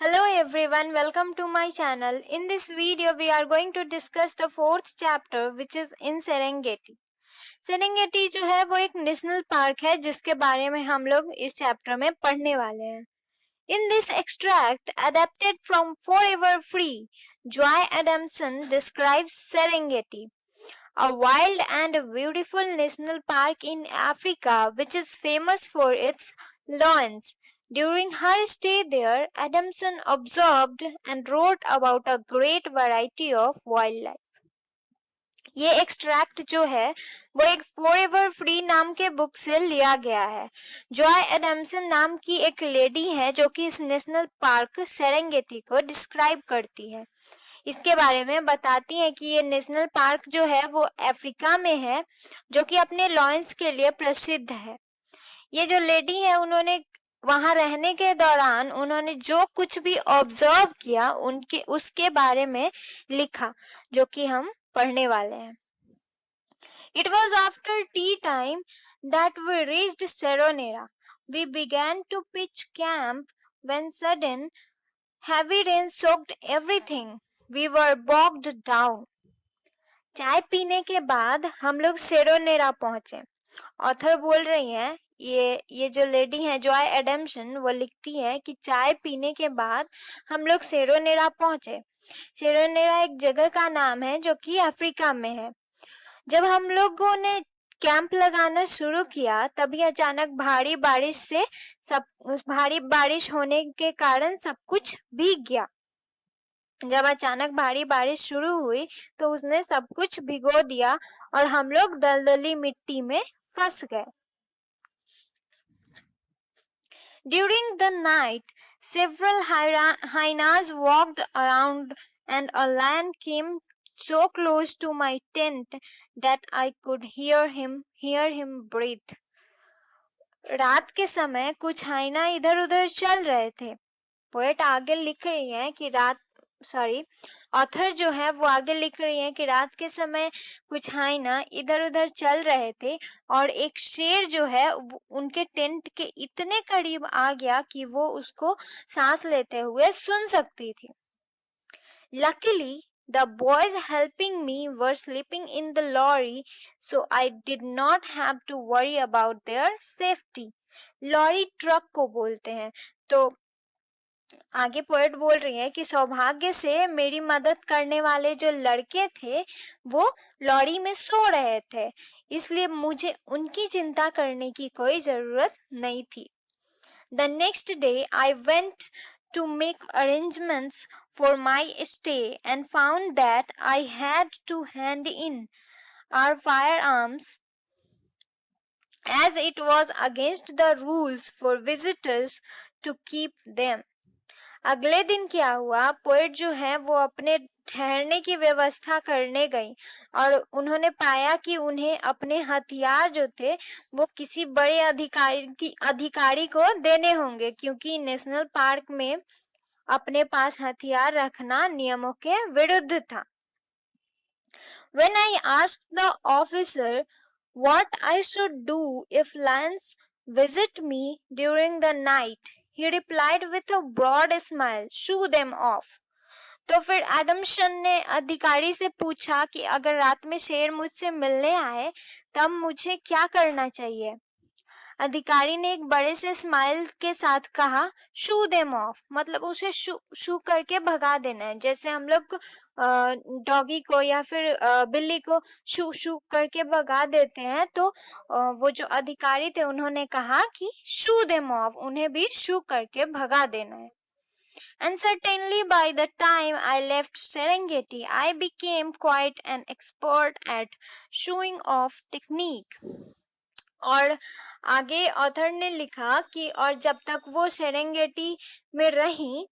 Hello everyone, welcome to my channel. In this video, we are going to discuss the fourth chapter which is in Serengeti. Serengeti जो है वो एक national park है जिसके बारे में हम लोग इस चैप्टर में पढ़ने वाले हैं. In this extract, adapted from Forever Free, Joy Adamson describes Serengeti, a wild and beautiful national park in Africa which is famous for its lions. During her stay there, Adamson observed and wrote about a great variety of wildlife. ये extract जो है वो एक forever free नाम के book से लिया गया है. जॉय एडम्सन नाम की एक लेडी है जो कि इस नेशनल पार्क सेरेंगेटी को डिस्क्राइब करती है. इसके बारे में बताती है कि ये नेशनल पार्क जो है वो अफ्रीका में है जो कि अपने लॉयंस के लिए प्रसिद्ध है. ये जो लेडी है उन्होंने वहां रहने के दौरान उन्होंने जो कुछ भी ऑब्जर्व किया उनके उसके बारे में लिखा जो कि हम पढ़ने वाले हैं. It was after tea time that we reached Seronera. We began to pitch camp when sudden heavy rain soaked everything. We were bogged down. चाय पीने के बाद हम लोग सेरोनेरा पहुंचे. ऑथर बोल रही हैं ये जो लेडी है जॉय एडम्सन वो लिखती है कि चाय पीने के बाद हम लोग सेरोनेरा पहुंचे. सेरोनेरा एक जगह का नाम है जो कि अफ्रीका में है. जब हम लोगों ने कैंप लगाना शुरू किया तभी अचानक भारी बारिश होने के कारण सब कुछ भीग गया. जब अचानक भारी बारिश शुरू हुई तो उसने सब कुछ भिगो दिया और हम लोग दलदली मिट्टी में फंस गए. During the night, several hyenas walked around and a lion came so close to my tent that I could hear him breathe. रात के समय कुछ हाइना इधर उधर चल रहे थे. पोएट आगे लिख रही है कि ऑथर जो है वो आगे लिख रही है कि रात के समय कुछ हाइना इधर उधर चल रहे थे और एक शेर जो है उनके टेंट के इतने करीब आ गया कि वो उसको सांस लेते हुए सुन सकती थी. Luckily, the boys helping me were sleeping in the lorry, so I did not have to worry about their safety. Lorry truck को बोलते हैं. तो आगे पोएट बोल रही है कि सौभाग्य से मेरी मदद करने वाले जो लड़के थे वो लॉरी में सो रहे थे, इसलिए मुझे उनकी चिंता करने की कोई जरूरत नहीं थी. The next day I went to make arrangements for my stay and found that I had to hand in our firearms as it was against the rules for visitors to keep them. अगले दिन क्या हुआ, poet जो है वो अपने ठहरने की व्यवस्था करने गई और उन्होंने पाया कि उन्हें अपने हथियार जो थे वो किसी बड़े अधिकारी को देने होंगे क्योंकि नेशनल पार्क में अपने पास हथियार रखना नियमों के विरुद्ध था. When I asked the officer what I should do if lions visit me during the night, he replied with a broad smile, "Shoo them off." तो फिर एडमसन ने अधिकारी से पूछा कि अगर रात में शेर मुझसे मिलने आए तब मुझे क्या करना चाहिए. अधिकारी ने एक बड़े से स्माइल के साथ कहा, शू देम ऑफ, मतलब उसे शू करके भगा देना है. जैसे हम लोग डॉगी को या फिर बिल्ली को शू शू करके भगा देते हैं, तो वो जो अधिकारी थे उन्होंने कहा कि शू देम ऑफ, उन्हें भी शू करके भगा देना है. And certainly by the time I left Serengeti, I became quite an expert at shooing off technique. और आगे ऑथर ने लिखा कि और जब तक वो सेरेंगेटी में रही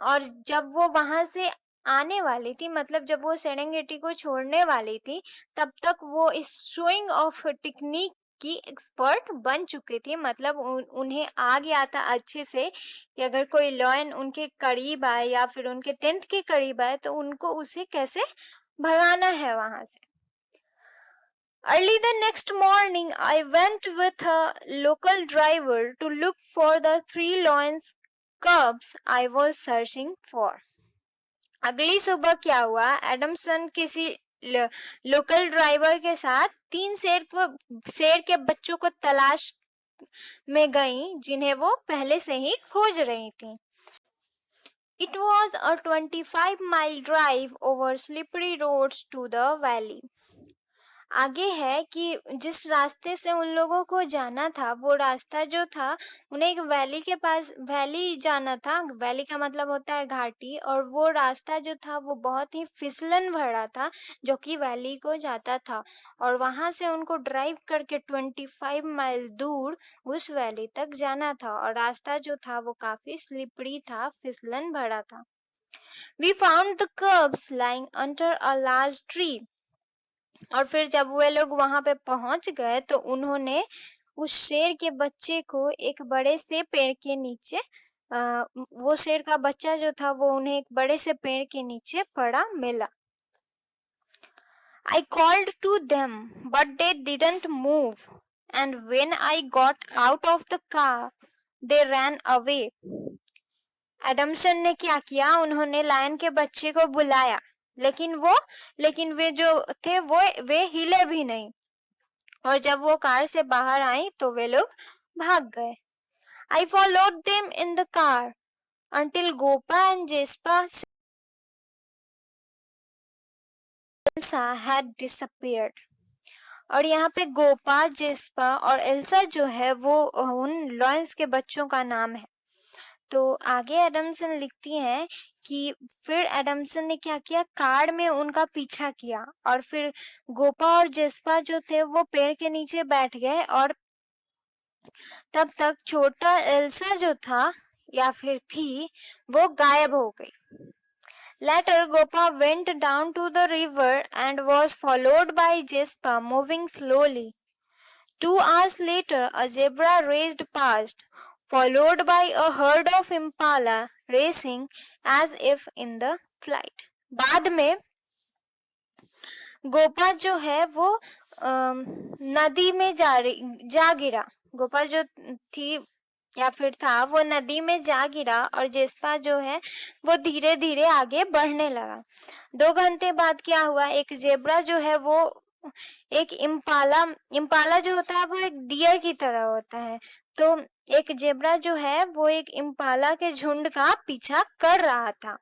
और जब वो वहां से आने वाली थी, मतलब जब वो सेरेंगेटी को छोड़ने वाली थी, तब तक वो इस शोइंग ऑफ टेक्निक की एक्सपर्ट बन चुकी थी. मतलब उन्हें आ गया था अच्छे से कि अगर कोई लॉयन उनके करीब आए या फिर उनके टेंट के करीब आए तो उनको उसे कैसे भगाना है वहां से. Early the next morning, I went with a local driver to look for the 3 lions cubs I was searching for. अगली सुबह क्या हुआ, एडमसन किसी लोकल ड्राइवर के साथ 3 शेर के बच्चों को तलाश में गई जिन्हें वो पहले से ही खोज रही थी. It was a 25-mile drive over slippery roads to the valley. आगे है कि जिस रास्ते से उन लोगों को जाना था, वो रास्ता जो था उन्हें एक वैली के पास, वैली जाना था. वैली का मतलब होता है घाटी, और वो रास्ता जो था वो बहुत ही फिसलन भरा था जो कि वैली को जाता था, और वहां से उनको ड्राइव करके 25 माइल दूर उस वैली तक जाना था, और रास्ता जो था वो काफी स्लिपरी था, फिसलन भरा था. We found the cubs lying under a large tree. और फिर जब वे लोग वहां पे पहुंच गए तो उन्होंने उस शेर के बच्चे को एक बड़े से पेड़ के नीचे, वो शेर का बच्चा जो था वो उन्हें एक बड़े से पेड़ के नीचे पड़ा मिला. I called to them, but they didn't move, and when I got out of the car, they ran away. Adamson ने क्या किया, उन्होंने लायन के बच्चे को बुलाया, लेकिन वे जो थे वे हिले भी नहीं, और जब वो कार से बाहर आई तो वे लोग भाग गए. I followed them in the car until Gopa and Jespa Elsa had disappeared. और यहाँ पे गोपा, जेस्पा और एल्सा जो है वो उन लॉयंस के बच्चों का नाम है. तो आगे एडमसन लिखती हैं कि फिर एडमसन ने क्या किया, कार में उनका पीछा किया, और फिर गोपा और जेस्पा जो थे वो पेड़ के नीचे बैठ गए, और तब तक छोटा एल्सा जो था या फिर थी वो गायब हो गई. Later, Gopa went down to the river and was followed by Jespa moving slowly. 2 hours later, a zebra raced past, followed by a herd of impala racing as if in the flight. बाद में गोपा जो है वो नदी में जा गिरा. गोपा जो थी या फिर था वो नदी में जा गिरा, और जेस्पा जो है वो धीरे धीरे आगे बढ़ने लगा. 2 घंटे बाद क्या हुआ, एक जेब्रा जो है वो एक इम्पाला जो होता है वो एक डियर की तरह होता है, तो एक जेब्रा जो है वो एक इम्पाला के झुंड का पीछा कर रहा था.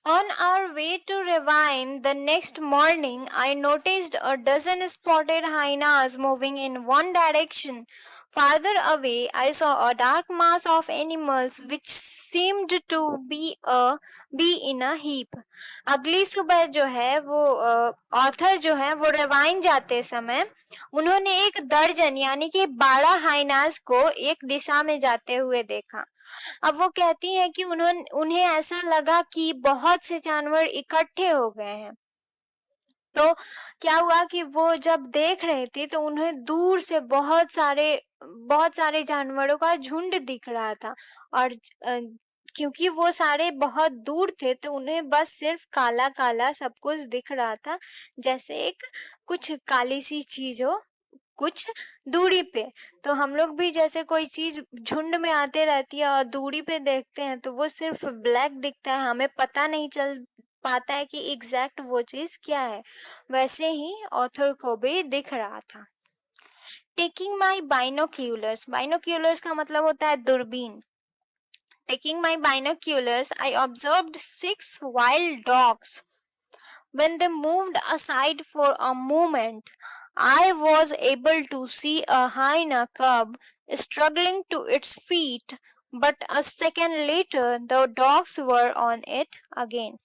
On our way to Ravine the next morning, I noticed a dozen spotted hyenas moving in one direction. Farther away, I saw a dark mass of animals which seemed to be in a heap. अगली सुबह जो है वो author जो है वो ravine जाते समय उन्होंने एक दर्जन यानी कि 12 हाइनास को एक दिशा में जाते हुए देखा. अब वो कहती है कि उन्हें ऐसा लगा कि बहुत से जानवर इकट्ठे हो गए हैं. तो क्या हुआ कि वो जब देख रहे थे तो उन्हें दूर से बहुत सारे जानवरों का झुंड दिख रहा था, और क्योंकि वो सारे बहुत दूर थे तो उन्हें बस सिर्फ काला काला सब कुछ दिख रहा था, जैसे एक कुछ काली सी चीज हो कुछ दूरी पे. तो हम लोग भी जैसे कोई चीज झुंड में आते रहती है और दूरी पे देखते हैं तो वो सिर्फ ब्लैक दिखता है, हमें पता नहीं चल पाता है कि एग्जैक्ट वो चीज क्या है, वैसे ही ऑथर को भी दिख रहा था. टेकिंग माई बाइनोक्यूलर्स का मतलब होता है दूरबीन. Taking my binoculars, I observed 6 wild dogs. When they moved aside for a moment, I was able to see a hyena cub struggling to its feet, but a second later the dogs were on it again.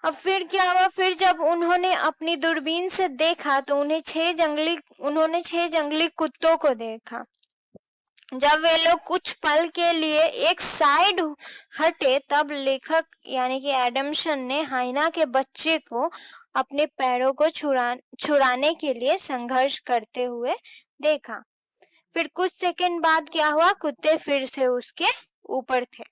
अब फिर क्या हुआ, फिर जब उन्होंने अपनी दूरबीन से देखा तो उन्होंने 6 जंगली कुत्तों को देखा. जब वे लोग कुछ पल के लिए एक साइड हटे तब लेखक यानी कि एडमसन ने हाइना के बच्चे को अपने पैरों को छुड़ाने के लिए संघर्ष करते हुए देखा. फिर कुछ सेकंड बाद क्या हुआ, कुत्ते फिर से उसके ऊपर थे.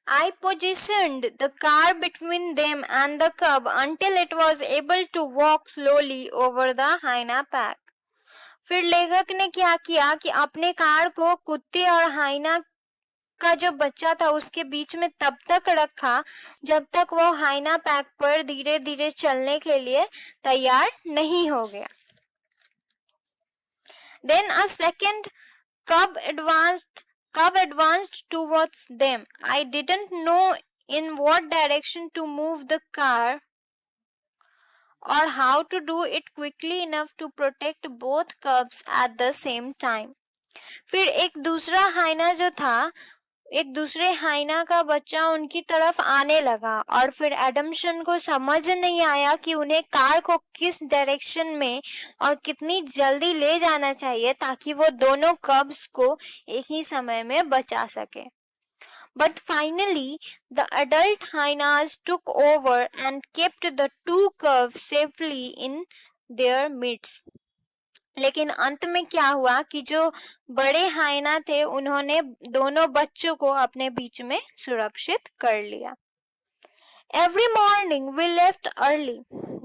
I positioned the car between them and the cub until it was able to walk slowly over the hyena pack. फिर लेखक ने क्या किया कि अपने कार को कुत्ते और हाइना का जो बच्चा था उसके बीच में तब तक रखा जब तक वो हाइना पैक पर धीरे धीरे चलने के लिए तैयार नहीं हो गया. Then a second cub advanced towards them. I didn't know in what direction to move the car or how to do it quickly enough to protect both cubs at the same time. फिर एक दूसरे हाइना का बच्चा उनकी तरफ आने लगा और फिर एडम्सन को समझ नहीं आया कि उन्हें कार को किस डायरेक्शन में और कितनी जल्दी ले जाना चाहिए ताकि वो दोनों कब्स को एक ही समय में बचा सके. But finally, the adult hyenas took over and kept the two cubs safely in their midst. लेकिन अंत में क्या हुआ कि जो बड़े हाइना थे उन्होंने दोनों बच्चों को अपने बीच में सुरक्षित कर लिया. Every morning we left early.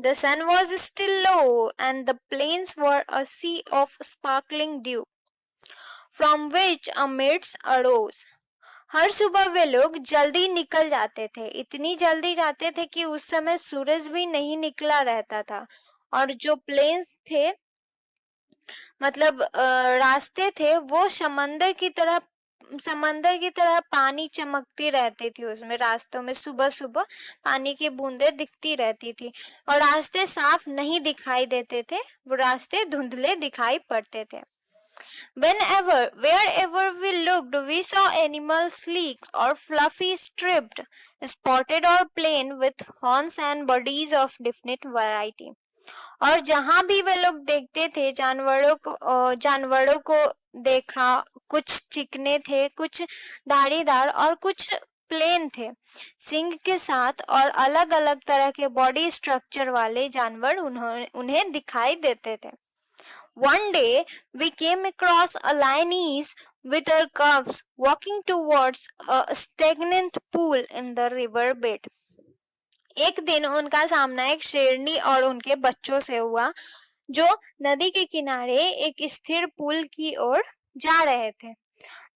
The sun was still low and the plains were a sea of sparkling dew, from which a mist arose. हर सुबह वे लोग जल्दी निकल जाते थे. इतनी जल्दी जाते थे कि उस समय सूरज भी नहीं निकला रहता था और जो प्लेन्स थे मतलब रास्ते थे वो समंदर की तरह पानी चमकती रहती थी. उसमें रास्तों में सुबह सुबह पानी की बूंदें दिखती रहती थी और रास्ते साफ नहीं दिखाई देते थे, वो रास्ते धुंधले दिखाई पड़ते थे. Wherever we looked, we saw animals sleek or fluffy striped, spotted or plain with horns and bodies of different variety. और जहां भी वे लोग देखते थे जानवरों को देखा, कुछ चिकने थे, कुछ धारीदार और कुछ प्लेन थे सिंग के साथ और अलग अलग तरह के बॉडी स्ट्रक्चर वाले जानवर उन्हें दिखाई देते थे. One day we came across a lioness with her cubs walking towards a stagnant pool in the river bed. एक दिन उनका सामना एक शेरनी और उनके बच्चों से हुआ जो नदी के किनारे एक स्थिर पुल की ओर जा रहे थे.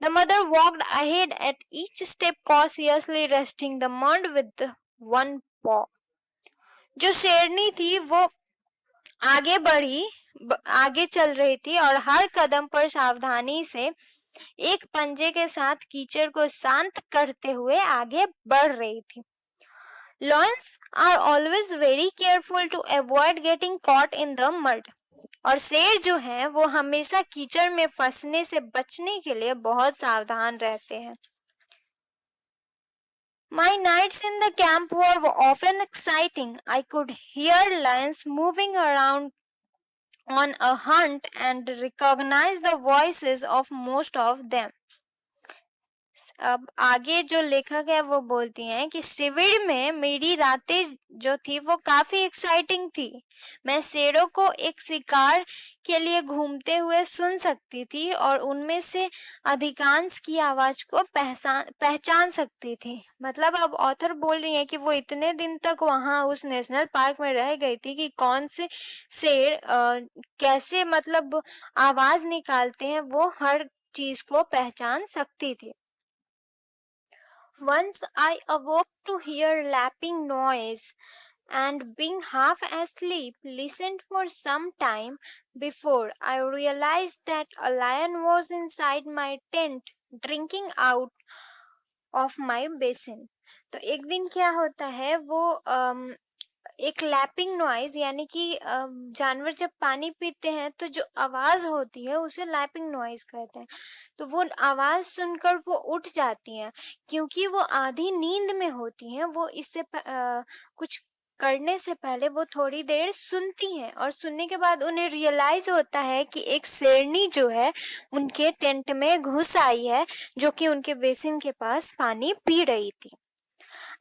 The mother walked ahead at each step cautiously resting the mud with one paw. जो शेरनी थी वो आगे चल रही थी और हर कदम पर सावधानी से एक पंजे के साथ कीचड़ को शांत करते हुए आगे बढ़ रही थी. Lions are always very careful to avoid getting caught in the mud. और शेर जो है वो हमेशा कीचड़ में फंसने से बचने के लिए बहुत सावधान रहते हैं. My nights in the camp were often exciting. I could hear lions moving around on a hunt and recognize the voices of most of them. अब आगे जो लेखक है वो बोलती हैं कि शिविर में मेरी रातें जो थी वो काफी एक्साइटिंग थी. मैं शेरों को एक शिकार के लिए घूमते हुए सुन सकती थी और उनमें से अधिकांश की आवाज को पहचान सकती थी. मतलब अब ऑथर बोल रही है कि वो इतने दिन तक वहां उस नेशनल पार्क में रह गई थी कि कौन से शेर कैसे मतलब आवाज निकालते हैं वो हर चीज को पहचान सकती थी. Once I awoke to hear lapping noise and being half asleep listened for some time before I realized that a lion was inside my tent drinking out of my basin. तो एक दिन क्या होता है वो एक लैपिंग नॉइज यानी कि जानवर जब पानी पीते हैं तो जो आवाज होती है उसे लैपिंग नॉइज कहते हैं. तो वो आवाज सुनकर वो उठ जाती हैं क्योंकि वो आधी नींद में होती हैं. वो इससे कुछ करने से पहले वो थोड़ी देर सुनती हैं और सुनने के बाद उन्हें रियलाइज होता है कि एक शेरनी जो है उनके टेंट में घुस आई है जो कि उनके बेसिन के पास पानी पी रही थी.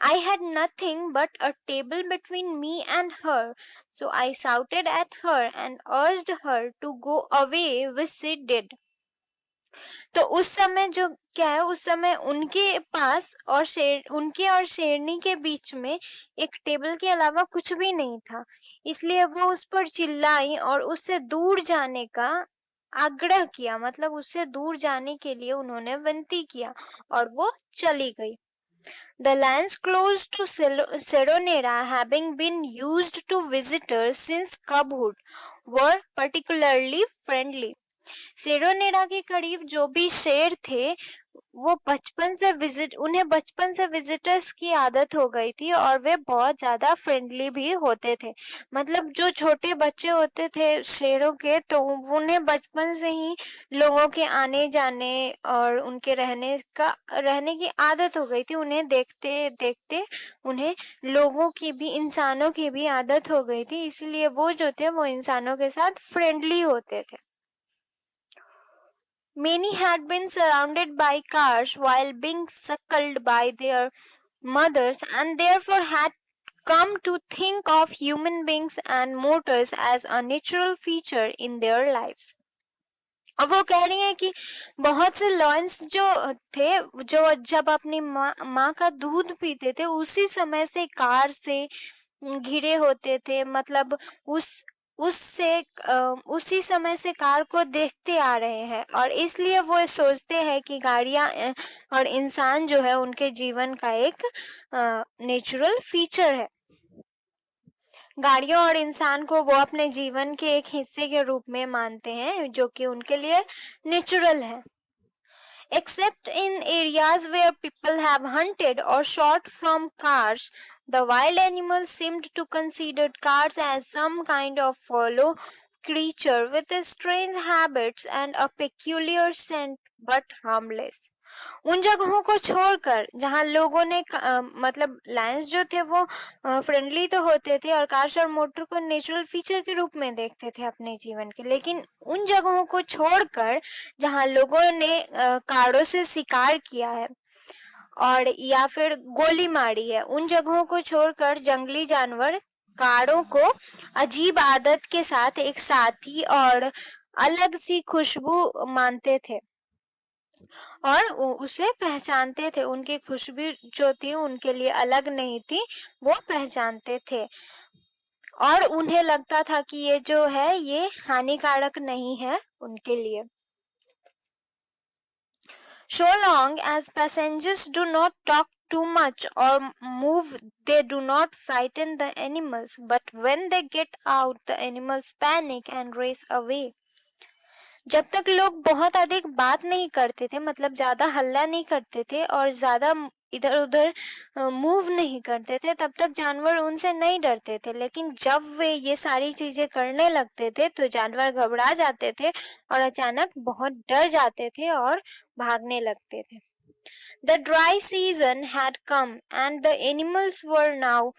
I had nothing but a table between me and her, so I shouted at her and urged her to go away, which she did. तो उस समय जो क्या है उस समय उनके पास उनके और शेरनी के बीच में एक टेबल के अलावा कुछ भी नहीं था, इसलिए वो उस पर चिल्लाई और उससे दूर जाने का आग्रह किया, मतलब उससे दूर जाने के लिए उन्होंने विनती किया और वो चली गई। The lands close to Seronera, having been used to visitors since cubhood, were particularly friendly. सेरोनेरा के करीब जो भी शेर थे वो उन्हें बचपन से विजिटर्स की आदत हो गई थी और वे बहुत ज्यादा फ्रेंडली भी होते थे। मतलब जो छोटे बच्चे होते थे शेरों के, तो उन्हें बचपन से ही लोगों के आने जाने और उनके रहने की आदत हो गई थी। उन्हें देखते देखते उन्हें लोगों की भी, इंसानों की भी आदत हो गई थी, इसलिए वो जो थे वो इंसानों के साथ फ्रेंडली होते थे। Many had been surrounded by cars while being suckled by their mothers and therefore had come to think of human beings and motors as a natural feature in their lives. अब वो कह रही है कि बहुत से लॉयंस जो थे, जो जब अपनी माँ का दूध पीते थे उसी समय से कार से घिरे होते थे। मतलब उससे उसी समय से कार को देखते आ रहे हैं और इसलिए वो सोचते हैं कि गाड़ियां और इंसान जो है उनके जीवन का एक नेचुरल फीचर है। गाड़ियों और इंसान को वो अपने जीवन के एक हिस्से के रूप में मानते हैं जो कि उनके लिए नेचुरल है। Except in areas where people have hunted or shot from cars, the wild animals seemed to consider cars as some kind of follow creature with strange habits and a peculiar scent but harmless. उन जगहों को छोड़कर जहां लोगों ने मतलब Lions जो थे वो फ्रेंडली तो होते थे और कार्स और मोटर को नेचुरल फीचर के रूप में देखते थे अपने जीवन के, लेकिन उन जगहों को छोड़कर जहां लोगों ने कारों से शिकार किया है और या फिर गोली मारी है, उन जगहों को छोड़कर जंगली जानवर कारों को अजीब आदत के साथ एक साथी और अलग सी खुशबू मानते थे और उसे पहचानते थे। उनकी खुशबू जो थी उनके लिए अलग नहीं थी, वो पहचानते थे और उन्हें लगता था कि ये जो है ये हानिकारक नहीं है उनके लिए। So long as passengers do not talk too much or move, they do not frighten the animals, but when they get out, the animals panic and race away. जब तक लोग बहुत अधिक बात नहीं करते थे, मतलब ज्यादा हल्ला नहीं करते थे और ज्यादा इधर उधर मूव नहीं करते थे, तब तक जानवर उनसे नहीं डरते थे। लेकिन जब वे ये सारी चीजें करने लगते थे तो जानवर घबरा जाते थे और अचानक बहुत डर जाते थे और भागने लगते थे। The dry season had come and the animals were now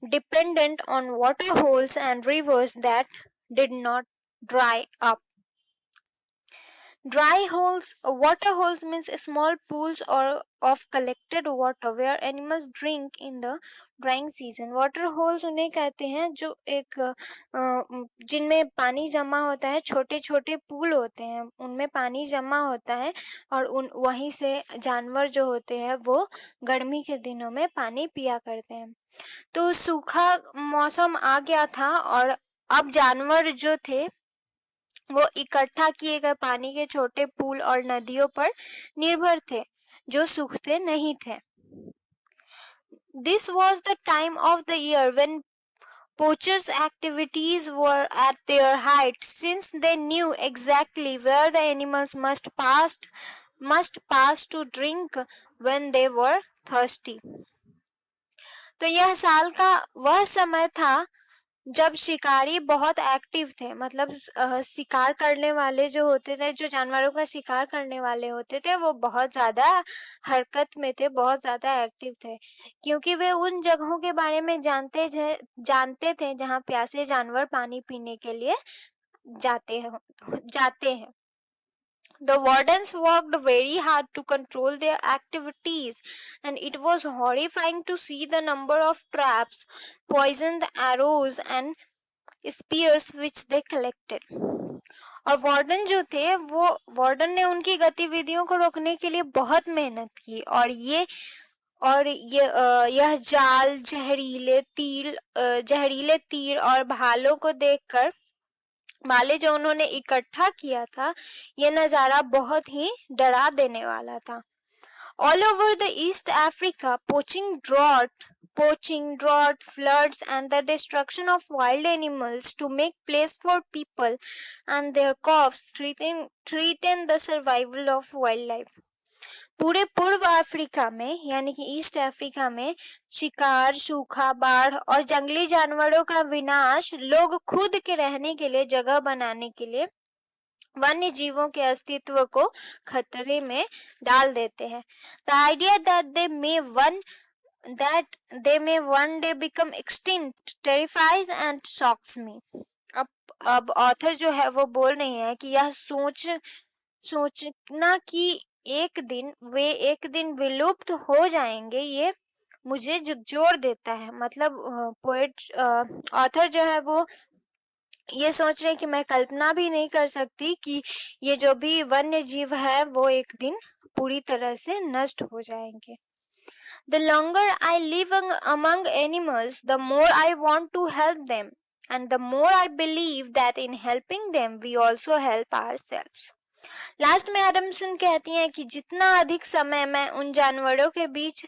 dependent on water holes and rivers that did not dry up. Water holes means small pools or of collected water where animals drink in the drying season. Water holes उन्हें कहते हैं जो एक जिनमें पानी जमा होता है, छोटे छोटे पूल होते हैं, उनमें पानी जमा होता है और वहीं से जानवर जो होते हैं वो गर्मी के दिनों में पानी पिया करते हैं। तो सूखा मौसम आ गया था और अब जानवर जो थे वो इकट्ठा किए गए पानी के छोटे पूल और नदियों पर निर्भर थे जो सूखते नहीं थे। This was the time of the year when poachers' activities were at their height, since they knew exactly where the animals must pass to drink when they were thirsty. तो यह साल का वह समय था जब शिकारी बहुत एक्टिव थे। मतलब शिकार करने वाले जो होते थे, जो जानवरों का शिकार करने वाले होते थे, वो बहुत ज्यादा हरकत में थे, बहुत ज्यादा एक्टिव थे, क्योंकि वे उन जगहों के बारे में जानते थे जहाँ प्यासे जानवर पानी पीने के लिए जाते हैं। The wardens worked very hard to control their activities, and it was horrifying to see the number of traps, poisoned arrows, and spears which they collected. और वार्डन ने उनकी गतिविधियों को रोकने के लिए बहुत मेहनत की और यह जाल, जहरीले तीर और भालों को देखकर माले जो उन्होंने इकट्ठा किया था, ये नज़ारा बहुत ही डरा देने वाला था। All over the East Africa, poaching, drought, floods, and the destruction of wild animals to make place for people and their crops threaten the survival of wildlife. पूरे पूर्व अफ्रीका में यानी कि ईस्ट अफ्रीका में शिकार, सूखा, बाढ़ और जंगली जानवरों का विनाश लोग खुद के रहने के लिए जगह बनाने के लिए वन्य जीवों के अस्तित्व को खतरे में डाल देते हैं। The idea that they may one day become extinct terrifies and shocks me. अब ऑथर जो है वो बोल रही है कि यह सोचना कि वे एक दिन विलुप्त हो जाएंगे, ये मुझे झकझोर देता है। मतलब ऑथर जो है वो ये सोच रहे कि मैं कल्पना भी नहीं कर सकती कि ये जो भी वन्य जीव है वो एक दिन पूरी तरह से नष्ट हो जाएंगे। The longer I live among animals, the more I want to help them, and the more I believe that in helping them we also help ourselves. Last में एडमसन कहती हैं कि जितना अधिक समय मैं उन जानवरों के बीच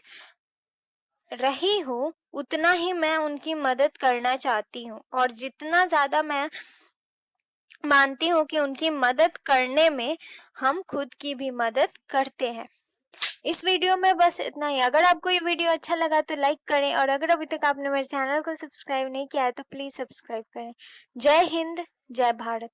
रही हूँ उतना ही मैं उनकी मदद करना चाहती हूँ, और जितना ज़्यादा मैं मानती हूँ कि उनकी मदद करने में हम खुद की भी मदद करते हैं। इस वीडियो में बस इतना ही। अगर आपको ये वीडियो अच्छा लगा तो लाइक करें, और अगर अभी तक आपने मेरे चैनल को सब्सक्राइब नहीं किया है तो प्लीज़ सब्सक्राइब करें। जय हिंद, जय भारत।